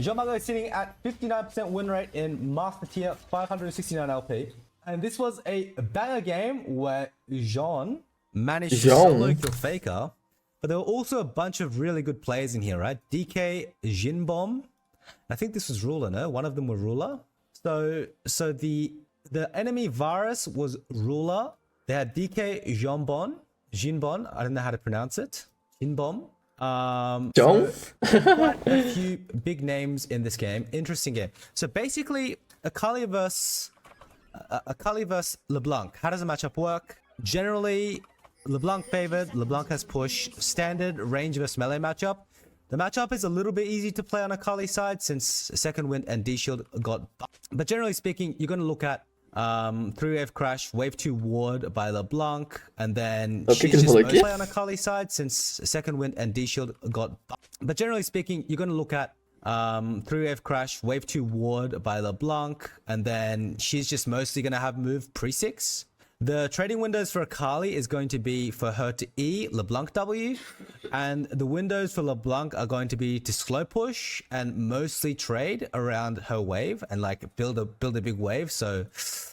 JEANMAGO is sitting at 59% win rate in Master Tier, 569 LP. And this was a banger game where Jean managed to solo kill Faker. But there were also a bunch of really good players in here, right? DK, Jinbom. I think this was Ruler, no? One of them were Ruler. So the enemy virus was Ruler. They had DK, Jinbon. I don't know how to pronounce it. Jinbom. Quite a few big names in this game. Interesting game. So basically, Akali versus LeBlanc. How does the matchup work? Generally, LeBlanc favored. LeBlanc has push. Standard range versus melee matchup. The matchup is a little bit easy to play on Akali's side since second wind and D shield got buffed. But generally speaking, you're going to look at 3-wave crash, wave 2 ward by LeBlanc, and then she's just mostly play on Akali's side since second wind and D shield got buffed. But generally speaking, you're going to look at 3-wave crash, wave 2 ward by LeBlanc, and then she's just mostly going to have move pre-6. The trading windows for Akali is going to be for her to E, LeBlanc W, and the windows for LeBlanc are going to be to slow push and mostly trade around her wave and like build a big wave so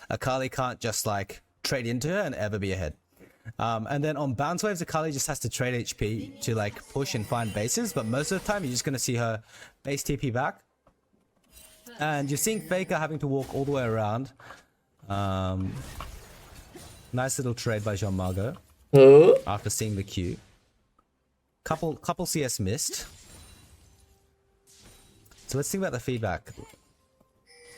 Akali can't just like trade into her and ever be ahead. And then on bounce waves, Akali just has to trade HP to like push and find bases, but most of the time you're just going to see her base TP back. And you're seeing Faker having to walk all the way around. Nice little trade by JEANMAGO after seeing the Q. Couple CS missed. So let's think about the feedback.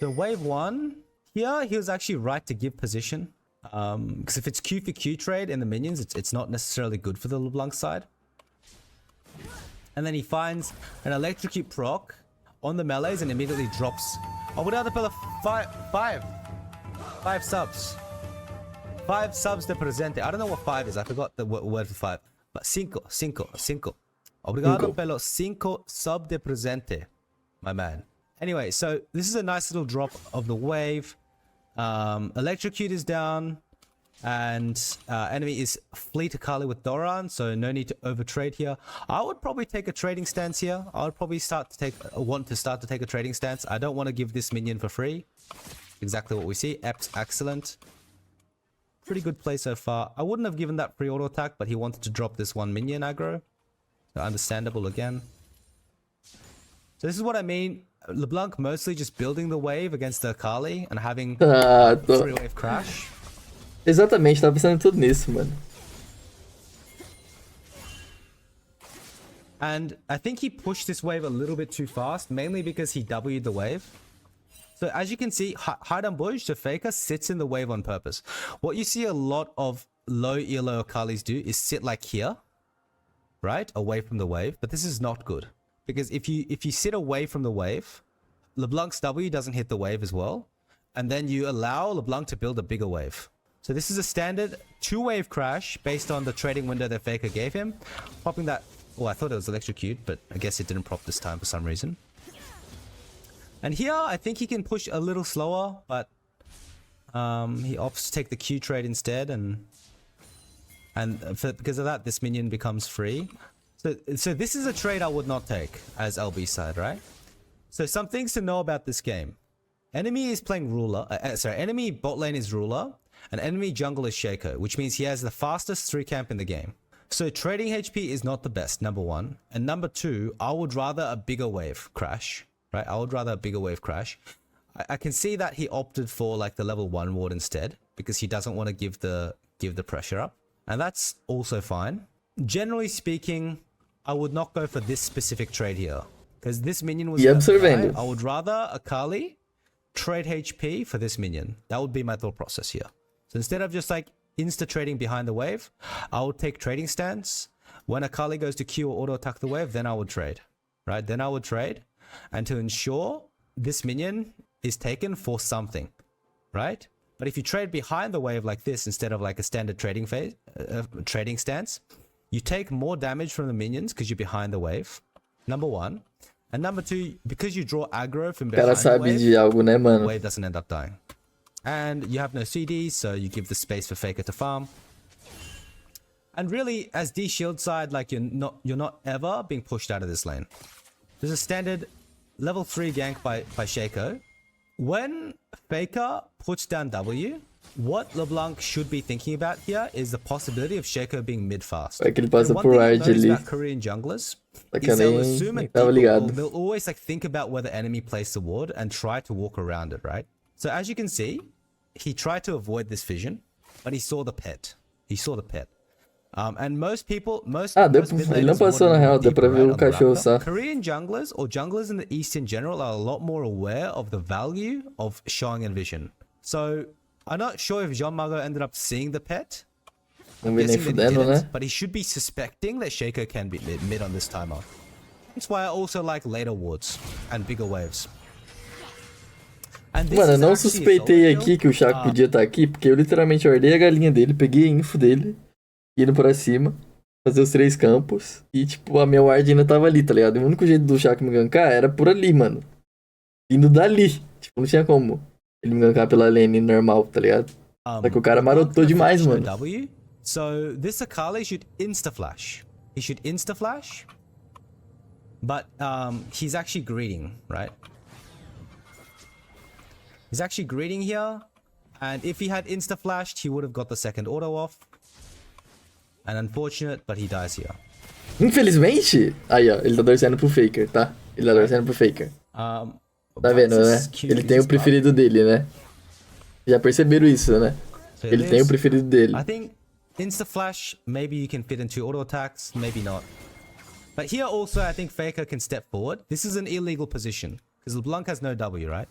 So wave 1, here he was actually right to give position. Because if it's Q for Q trade in the minions, it's not necessarily good for the LeBlanc side. And then he finds an electrocute proc on the melees and immediately drops. Oh, without the fella, five subs. 5 subs de presente. I don't know what 5 is. I forgot the word for 5. But cinco. Obrigado pelo 5 sub de presente, my man. Anyway, so this is a nice little drop of the wave. Electrocute is down. And enemy is Fleet Akali with Doran. So no need to overtrade here. I would probably take a trading stance here. I would probably want to start to take a trading stance. I don't want to give this minion for free. Exactly what we see. Eps, excellent. Pretty good play so far. I wouldn't have given that free auto attack, but he wanted to drop this one minion aggro. So understandable again. So this is what I mean. LeBlanc mostly just building the wave against the Akali and having 3-wave crash. Exatamente, tava pensando tudo nisso, mano. And I think he pushed this wave a little bit too fast, mainly because he W'd the wave. So as you can see, Hide and Bush, the Faker, sits in the wave on purpose. What you see a lot of low ELO Akalis do is sit like here, right? Away from the wave. But this is not good. Because if you sit away from the wave, LeBlanc's W doesn't hit the wave as well. And then you allow LeBlanc to build a bigger wave. So this is a standard 2-wave crash based on the trading window that Faker gave him. Popping that... Oh, I thought it was electrocute, but I guess it didn't prop this time for some reason. And here, I think he can push a little slower, but he opts to take the Q trade instead, and because of that, this minion becomes free. So this is a trade I would not take as LB side, right? So some things to know about this game. Enemy is playing Ruler. Enemy bot lane is Ruler, and enemy jungle is Shaco, which means he has the fastest 3-camp in the game. So trading HP is not the best, number 1. And number 2, I would rather a bigger wave crash. Right, I would rather a bigger wave crash. I can see that he opted for like the level 1 ward instead because he doesn't want to give the pressure up, and that's also fine. Generally speaking, I would not go for this specific trade here because this minion was. I would rather Akali trade HP for this minion. That would be my thought process here. So instead of just like insta trading behind the wave, I would take trading stance. When Akali goes to Q or auto attack the wave, then I would trade. Right, then I would trade. And to ensure this minion is taken for something, right? But if you trade behind the wave like this instead of like a standard trading stance, you take more damage from the minions because you're behind the wave, number 1. And number 2, because you draw aggro from behind the wave doesn't end up dying. And you have no CDs, so you give the space for Faker to farm. And really, as D shield side, like you're not ever being pushed out of this lane. There's a standard level 3 gank by Shaco. When Faker puts down W, what LeBlanc should be thinking about here is the possibility of Shaco being mid fast. Vai que ele passa one por thing I've Ard noticed ali. about Korean junglers Só que is eu they'll nem, assume a nem tava deep wall. ligado. They'll always like think about where the enemy placed the ward and try to walk around it, right? So as you can see, he tried to avoid this vision, but he saw the pet. He saw the pet. And most people, most Ele não mid-laners passou na ward real, deu deeper, pra ver right, o on the cachorro Raptor. só. Korean junglers or junglers in the East in general are a lot more aware of the value of showing and vision. So I'm not sure if JEANMAGO ended up seeing the pet. Não vê nem Guessing that he fudendo, didn't, né? but he should be suspecting that Shaco can be mid on this timer. That's why I also like later wards and bigger waves. And this Mano, eu is não actually a suspeitei solo aqui kill. que o Chaco podia estar aqui, porque eu literalmente ordei a galinha dele, peguei a info dele, indo pra cima, fazer os 3 campos, e tipo, a minha ward ainda tava ali, tá ligado? E o único jeito do Chaco me gankar era por ali, mano. Indo dali. Tipo, não tinha como ele me gankar pela lane normal, tá ligado? Só que o cara marotou demais, mano. W, so this Akali should insta-flash. He should insta-flash, but he's actually greeting, right? He's actually greeting here, and if he had insta-flashed, he would have got the second auto off. And unfortunate, but he dies here. Infelizmente... Aí, ó, ele tá torcendo pro Faker, tá? Ele tá torcendo pro Faker. Tá vendo, né? Ele tem o preferido dele, né? Já perceberam isso, né? Ele tem o preferido dele. I think insta-flash, maybe you can fit into auto attacks, maybe not. But here also, I think Faker can step forward. This is an illegal position, because LeBlanc has no W, right?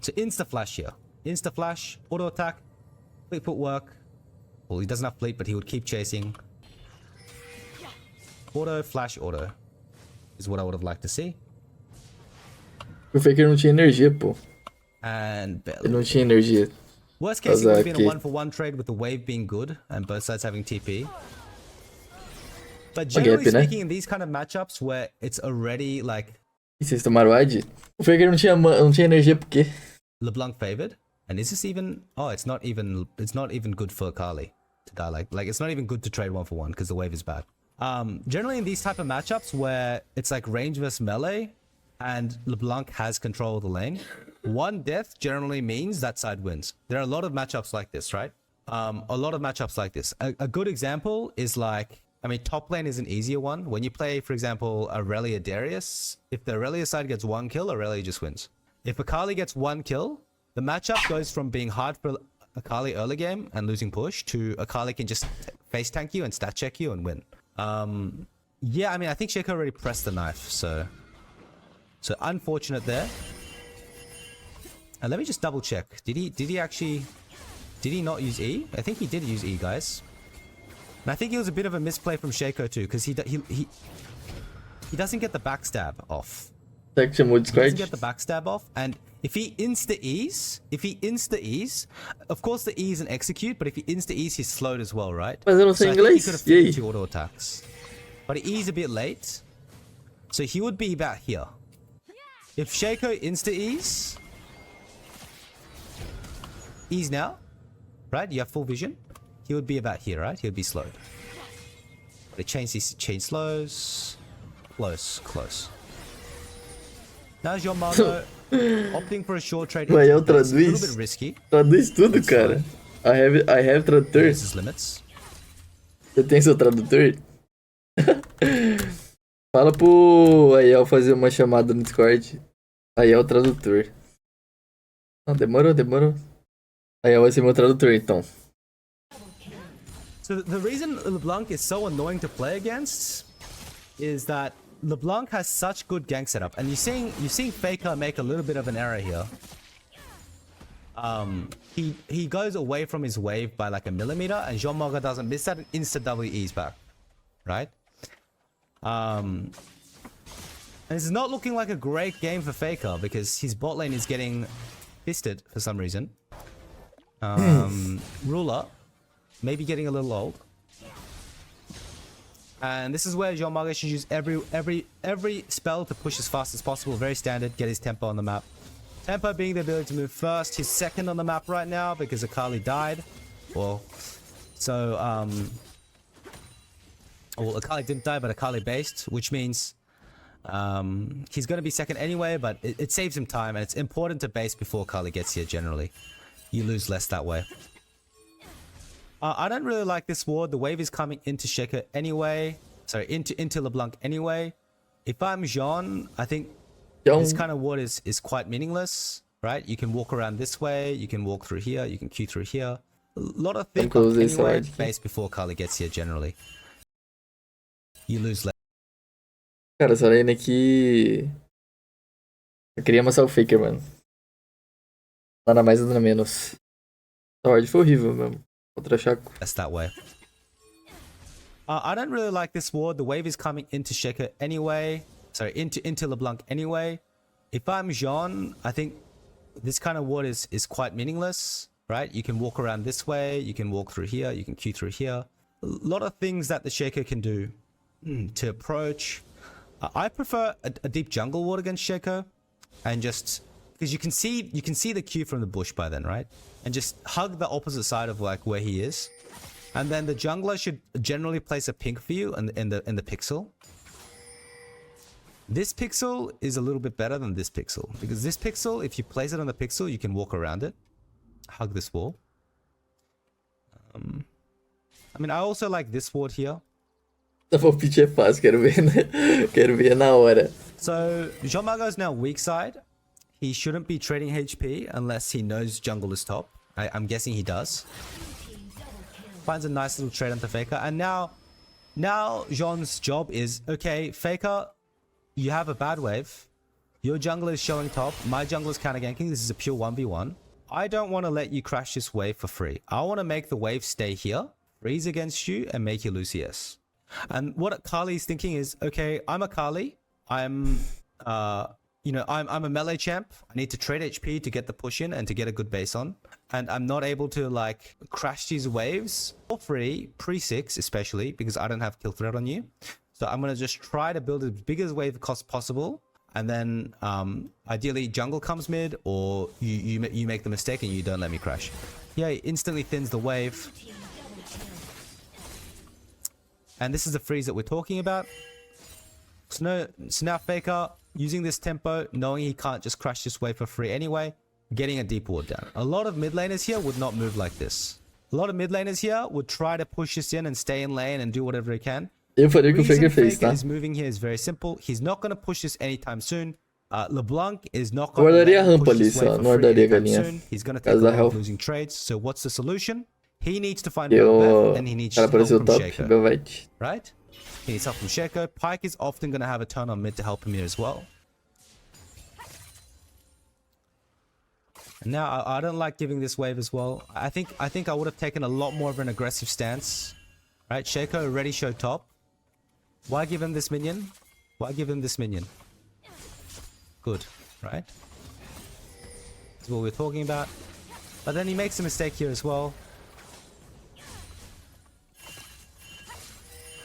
So insta-flash here. Insta-flash, auto attack, fleet footwork. Well, he doesn't have fleet, but he would keep chasing. Auto, flash, auto. Is what I would have liked to see. O Faker não tinha energia, pô. And barely. Ele não tinha energia. Worst case, it would have been a 1-for-1 trade with the wave being good and both sides having TP. But generally speaking, in these kind of matchups where it's already like... E vocês tomaram AD? O Faker não tinha energia por quê? LeBlanc favored. And is this even... Oh, it's not even good for Kali to die. Like it's not even good to trade 1-for-1 because the wave is bad. Generally in these type of matchups where it's like range versus melee and LeBlanc has control of the lane, one death generally means that side wins. There are a lot of matchups like this, right? A lot of matchups like this. A good example is like, I mean, top lane is an easier one. When you play, for example, Aurelia Darius, if the Aurelia side gets 1 kill, Aurelia just wins. If Akali gets 1 kill, the matchup goes from being hard for Akali early game and losing push to Akali can just face tank you and stat check you and win. Yeah, I mean, I think Shaco already pressed the knife, so unfortunate there. And let me just double check. Did he not use E? I think he did use E, guys. And I think it was a bit of a misplay from Shaco too, because he doesn't get the backstab off. Será que chamou o He Discord? doesn't get the backstab off, and if he insta-ease, of course the E is an execute, but if he insta-ease, he's slowed as well, right? Mas eu não sei So I think he inglês. could have E aí? fit 2 auto attacks. But he E's a bit late, so he would be about here. If Shaco insta-ease, ease now, right? You have full vision. He would be about here, right? He would be slowed. But it changed slows. Close. Now JEANMAGO opting for a short trade. Mas eu It's a little traduz. bit risky. Traduz tudo, cara. I have tradutor. This is limits. Você tem seu tradutor? Fala pro Aiel fazer uma chamada no Discord. Aiel tradutor. Não, demorou. Aiel vai ser meu tradutor, então. So the reason LeBlanc is so annoying to play against is that LeBlanc has such good gank setup, and you're seeing Faker make a little bit of an error here. He goes away from his wave by like a millimeter, and JEANMAGO doesn't miss that, and insta WE's back, right? And it's not looking like a great game for Faker because his bot lane is getting fisted for some reason. Ruler maybe getting a little old. And this is where JEANMAGO should use every spell to push as fast as possible. Very standard. Get his tempo on the map. Tempo being the ability to move first. He's second on the map right now because Akali died. Well, so well, Akali didn't die, but Akali based, which means He's going to be second anyway, but it saves him time, and it's important to base before Kali gets here generally. You lose less that way. I don't really like this ward. The wave is coming into Shaker anyway. Sorry, into LeBlanc anyway. If I'm Jean, I think this kind of ward is quite meaningless, right? You can walk around this way, you can walk through here, you can queue through here. A lot of things anyway, base before Kali gets here generally. You lose less. Cara, essa lane aqui... Eu queria amassar o Faker, mano. Nada mais, nada menos. A ward foi horrível mesmo. Contra Chaco. That's that way. I don't really like this ward. The wave is coming into Shaker anyway. Sorry, into LeBlanc anyway. If I'm Jean, I think this kind of ward is quite meaningless, right? You can walk around this way, you can walk through here, you can queue through here. A lot of things that the Shaker can do to approach. I prefer a deep jungle ward against Shaker, and just because you can see the queue from the bush by then, right? And just hug the opposite side of like where he is. And then the jungler should generally place a pink for you in the pixel. This pixel is a little bit better than this pixel, because this pixel, if you place it on the pixel, you can walk around it, hug this wall. I mean, I also like this ward here. A palpite é fácil, quero ver, né? Quero ver na hora. So JEANMAGO is now weak side. He shouldn't be trading HP unless he knows jungle is top. I'm guessing he does. Finds a nice little trade onto Faker, and now Jean's job is, okay, Faker, you have a bad wave. Your jungler is showing top. My jungler is counter ganking. This is a pure 1v1. I don't want to let you crash this wave for free. I want to make the wave stay here, freeze against you, and make you lose CS. And what Kali's thinking is, okay, I'm a Kali. I'm a melee champ. I need to trade HP to get the push in and to get a good base on. And I'm not able to like crash these waves for free, pre-6 especially, because I don't have kill threat on you. So I'm going to just try to build as big as wave cost possible. And then ideally jungle comes mid, or you make the mistake and you don't let me crash. Yeah, he instantly thins the wave. And this is the freeze that we're talking about. So now Faker, using this tempo, knowing he can't just crash this wave for free anyway, getting a deep ward down. A lot of mid laners here would not move like this. A lot of mid laners here would try to push this in and stay in lane and do whatever he can. Eu faria o que o Faker fez, tá? Is moving here is very simple. He's not going to push this anytime soon. LeBlanc is not going Guardaria to a rampa ali só, não guardaria a galinha. He's going to take a lot of losing trades. So what's the solution? He needs to find Beth, and he needs help from Shaker. Right? He needs help from Shaker. Pyke is often going to have a turn on mid to help him here as well. And now I don't like giving this wave as well. I think I would have taken a lot more of an aggressive stance. Right? Shaker already showed top. Why give him this minion? Why give him this minion? Good, right? That's what we're talking about. But then he makes a mistake here as well.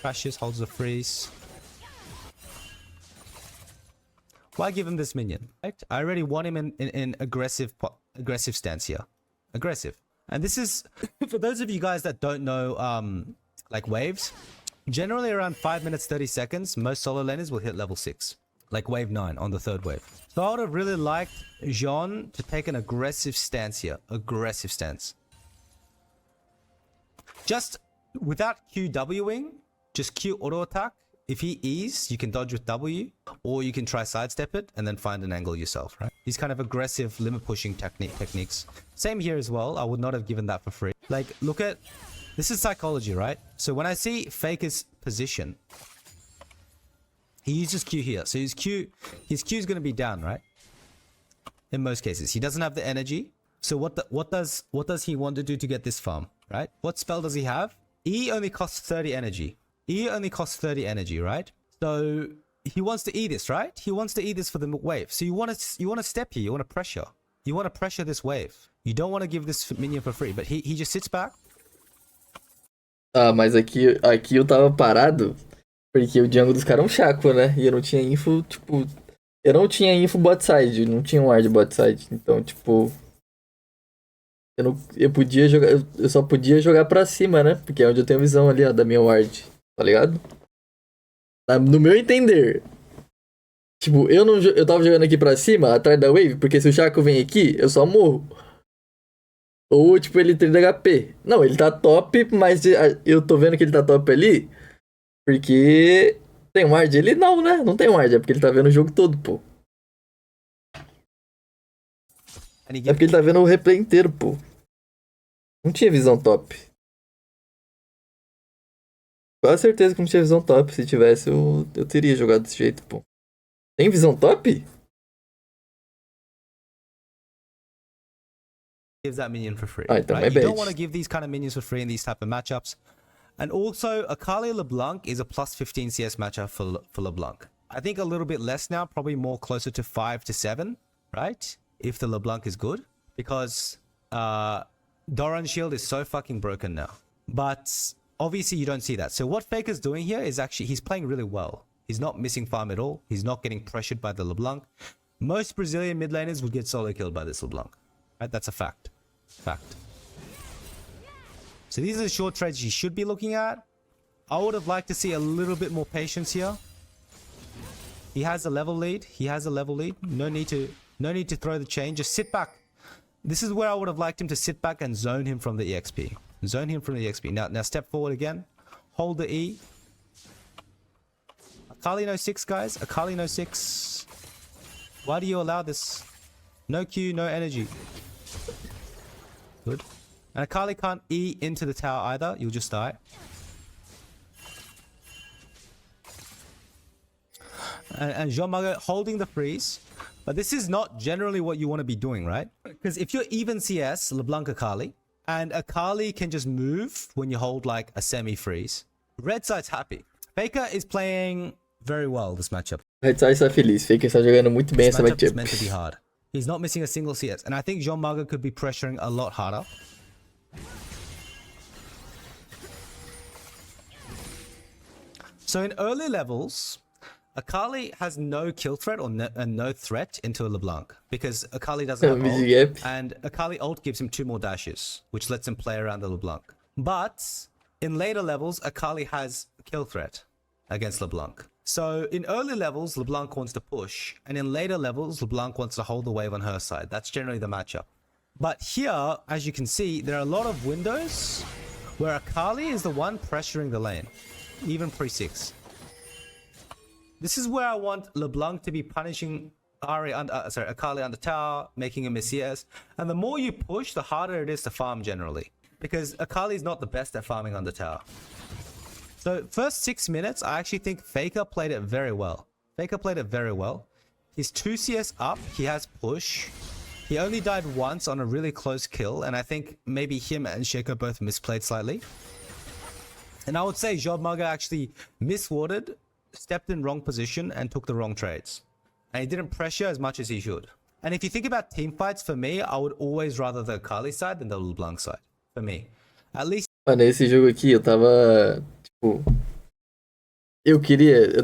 Crashes, holds the freeze. Why give him this minion? Right? I already want him in aggressive stance here. Aggressive. And this is, for those of you guys that don't know like waves, generally around 5 minutes 30 seconds, most solo laners will hit level 6. Like wave 9 on the third wave. So I would have really liked Jean to take an aggressive stance here. Aggressive stance. Just without QWing, just Q auto attack. If he E's, you can dodge with W, or you can try sidestep it and then find an angle yourself, right? These kind of aggressive limit pushing techniques. Same here as well. I would not have given that for free. Like, look at, this is psychology, right? So when I see Faker's position, he uses Q here. So his Q is going to be down, right? In most cases, he doesn't have the energy. So what does he want to do to get this farm, right? What spell does he have? E only costs 30 energy. E only costs 30 energy, right? So he wants to E this, right? He wants to E this for the wave. So you want to step here. You want to pressure. You want to pressure this wave. You don't want to give this minion for free. But he just sits back. Ah, mas aqui eu tava parado porque o jungle dos caras é um chaco, né? E eu não tinha info, tipo... Eu não tinha info bot side, não tinha um ward bot side. Então, tipo... Eu podia jogar... Eu só podia jogar pra cima, né? Porque é onde eu tenho visão ali, ó, da minha ward. Tá ligado? No meu entender. Tipo, eu tava jogando aqui pra cima, atrás da wave, porque se o Chaco vem aqui, eu só morro. Ou, tipo, ele 30 HP. Não, ele tá top, mas eu tô vendo que ele tá top ali, porque tem um ward. Ele não, né? Não tem um ward, é porque ele tá vendo o jogo todo, pô. É porque ele tá vendo o replay inteiro, pô. Não tinha visão top. Quase certeza que não tinha visão top. Se tivesse, eu teria jogado desse jeito, pô. Tem visão top? Gives that minion for free. Ah, então Right? é You don't bad. want to give these kind of minions for free in these type of matchups. And also, Akali LeBlanc is a plus 15 CS matchup for LeBlanc. I think a little bit less now, probably more closer to 5 to 7, right? If the LeBlanc is good. Because Doran Shield is so fucking broken now. But obviously you don't see that. So what Faker's doing here is actually, he's playing really well. He's not missing farm at all. He's not getting pressured by the LeBlanc. Most Brazilian mid laners would get solo killed by this LeBlanc. Right? That's a fact. Fact. So these are the short trades you should be looking at. I would have liked to see a little bit more patience here. He has a level lead. He has a level lead. No need to throw the chain. Just sit back. This is where I would have liked him to sit back and zone him from the EXP. Zone him from the EXP. Now step forward again. Hold the E. Akali no 6, guys. Akali no 6. Why do you allow this? No Q, no energy. Good. And Akali can't E into the tower either. You'll just die. And JEANMAGO holding the freeze. But this is not generally what you want to be doing, right? Because if you're even CS, LeBlanc Akali, and Akali can just move when you hold like a semi-freeze, red side's happy. Faker is playing very well this matchup. Red Side está feliz. Faker está jogando muito bem essa Matchup is matchup. meant to be hard. He's not missing a single CS. And I think JEANMAGO could be pressuring a lot harder. So in early levels, Akali has no kill threat or no threat into a LeBlanc because Akali doesn't have ult, Yep. and Akali ult gives him 2 more dashes, which lets him play around the LeBlanc. But in later levels, Akali has kill threat against LeBlanc. So in early levels, LeBlanc wants to push, and in later levels, LeBlanc wants to hold the wave on her side. That's generally the matchup. But here, as you can see, there are a lot of windows where Akali is the one pressuring the lane, even pre-6. This is where I want LeBlanc to be punishing Akali on the tower, making him miss CS. And the more you push, the harder it is to farm generally. Because Akali is not the best at farming on the tower. So first 6 minutes, I actually think Faker played it very well. Faker played it very well. He's 2 CS up, he has push. He only died once on a really close kill, and I think maybe him and Shaco both misplayed slightly. And I would say JEANMAGO actually miswarded, stepped in wrong position, and took the wrong trades. And he didn't pressure as much as he should. And if you think about team fights, for me, I would always rather the Akali side than the LeBlanc side. For me. At least... Mano, esse jogo aqui eu tava, tipo... Eu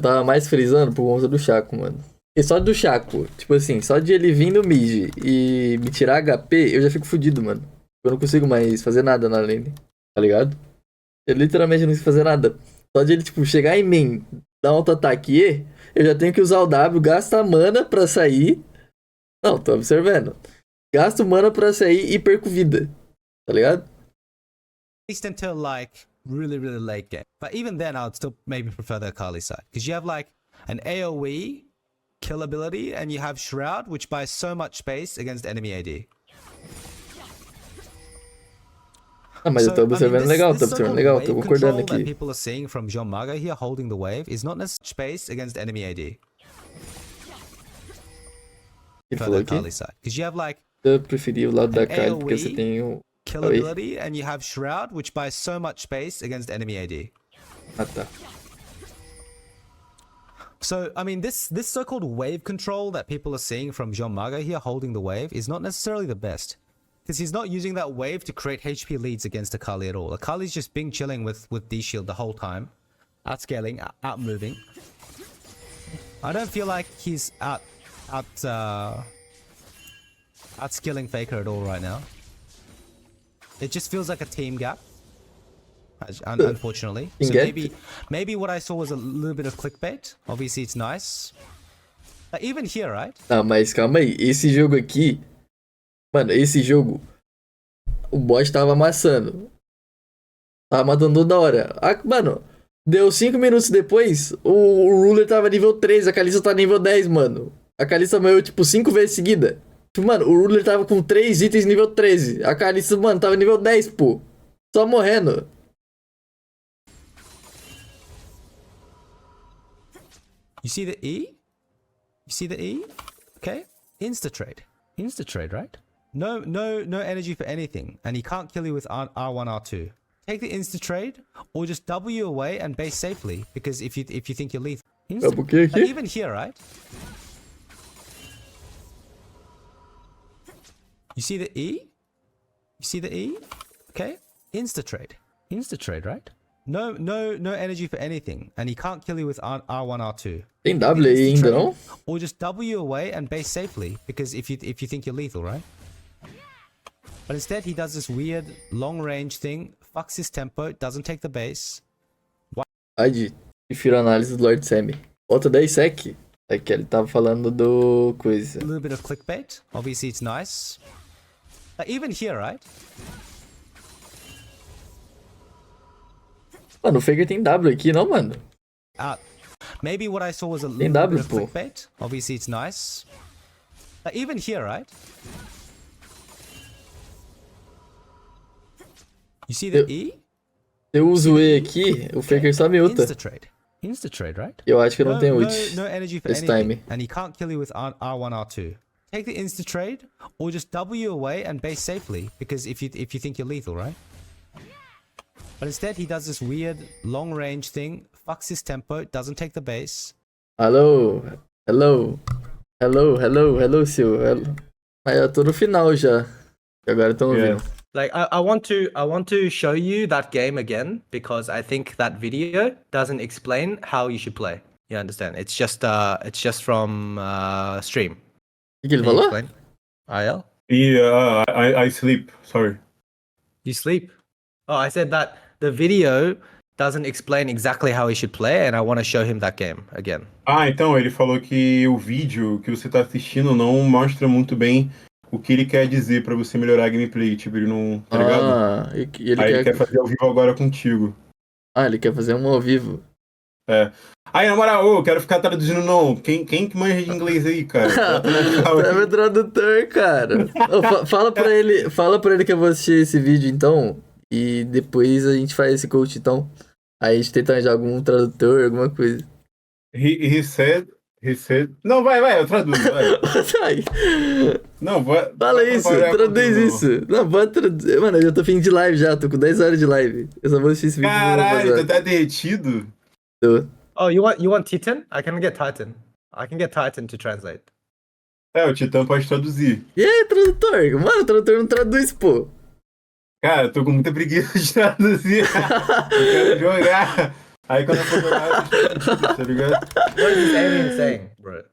tava mais frisando por conta do Chaco, mano. E só do Chaco, tipo assim, só de ele vir no mid e me tirar HP, eu já fico fudido, mano. Eu não consigo mais fazer nada na lane, tá ligado? Eu literalmente não consigo fazer nada. Só de ele, tipo, chegar em mim, dar um auto-ataque E, eu já tenho que usar o W, gasta mana pra sair. Não, tô observando. Gasto mana pra sair e perco vida, tá ligado? At least until like really late game. But even then, I would still maybe prefer the Akali side. Because you have like an AoE kill ability, and you have Shroud, which buys so much space against enemy AD. Ah, mas eu tô observando legal, tô observando legal, tô concordando aqui. That people are seeing from JEANMAGO here holding the wave is not necessarily space against enemy AD. Ele falou aqui? Because you have like eu preferi o lado da Kali porque você tem o kill ability, and you have Shroud, which buys so much space against enemy AD. Ah, tá. So, I mean, this so-called wave control that people are seeing from JEANMAGO here holding the wave is not necessarily the best. Because he's not using that wave to create HP leads against Akali at all. Akali's just been chilling with D-Shield the whole time. Outscaling, out-moving. I don't feel like he's outskilling Faker at all right now. It just feels like a team gap. Unfortunately. So maybe what I saw was a little bit of clickbait. Obviously it's nice. Even here, right? Não, mas calma aí. Esse jogo aqui... Mano, esse jogo... O bot tava amassando. Tava matando toda hora. Mano, deu 5 minutos depois, o Ruler tava nível 13, a Kalista tá nível 10, mano. A Kalista morreu, tipo, 5 vezes seguida. Tipo, mano, o Ruler tava com 3 itens nível 13. A Kalista, mano, tava nível 10, pô. Só morrendo. You see the E? You see the E? Okay. Insta trade. Insta trade, right? No energy for anything, and he can't kill you with R1, R2. Take the insta trade, or just W away and base safely, because if you think you're lethal. Even here, right? You see the E? You see the E? Okay. Insta trade. Insta trade, right? No energy for anything, and he can't kill you with R1, R2. Tem W aí ainda, não? Or just W away and base safely, because if you think you're lethal, right? But instead he does this weird long range thing, fucks his tempo, doesn't take the base. Adi, prefiro a análise do Lord Sammy. Outra 10 sec. É que ele tava falando do coisa. A little bit of clickbait. Obviously it's nice. Even here, right? Mano, o Faker tem W aqui, não, mano? Maybe what I saw was a Tem little W, bit of pô. clickbait. Obviously it's nice. Even here, right? You see the E? Se eu uso E aqui, o Faker só me ulta. Insta trade. Insta trade, right? Eu acho que eu não tenho ult. No energy for Esse anything, time. and he can't kill you with R1, R2. Take the insta trade, or just W away and base safely, because if you think you're lethal, right? But instead he does this weird long range thing, fucks his tempo, doesn't take the base. Alô? Hello? Hello, Sil. Aí eu tô no final já. E agora estão ouvindo. Like I want to show you that game again because I think that video doesn't explain how you should play. You understand? It's just from stream. O que ele Can you falou? explain? IL? Yeah, I sleep. Sorry. You sleep? Oh, I said that the video doesn't explain exactly how he should play, and I want to show him that game again. Ah, então ele falou que o vídeo que você tá assistindo não mostra muito bem o que ele quer dizer pra você melhorar a gameplay, tipo, ele não, tá ligado? Ah, e ele Aí ele quer fazer ao vivo agora contigo. Ah, ele quer fazer um ao vivo. É. Aí, na moral, eu quero ficar traduzindo não. Quem que manja de inglês aí, cara? É meu tradutor, cara. Fala pra ele que eu vou assistir esse vídeo, então. E depois a gente faz esse coach, então. Aí a gente tenta arranjar algum tradutor, alguma coisa. He said... Não, vai, eu traduzo, vai. Vai. Não, vai. Fala isso, traduz isso. Não, pode traduzir. Mano, eu já tô fim de live já, tô com 10 horas de live. Eu só vou assistir esse vídeo. Caralho, tu tá derretido? Tô. Oh, you want Titan? I can get Titan. I can get Titan to translate. É, o Titã pode traduzir. E aí, tradutor? Mano, o tradutor não traduz, pô. Cara, eu tô com muita preguiça de traduzir. Eu quero jogar. Aí quando eu for jogar, eu traduz, tá ligado? What is this alien saying, bro?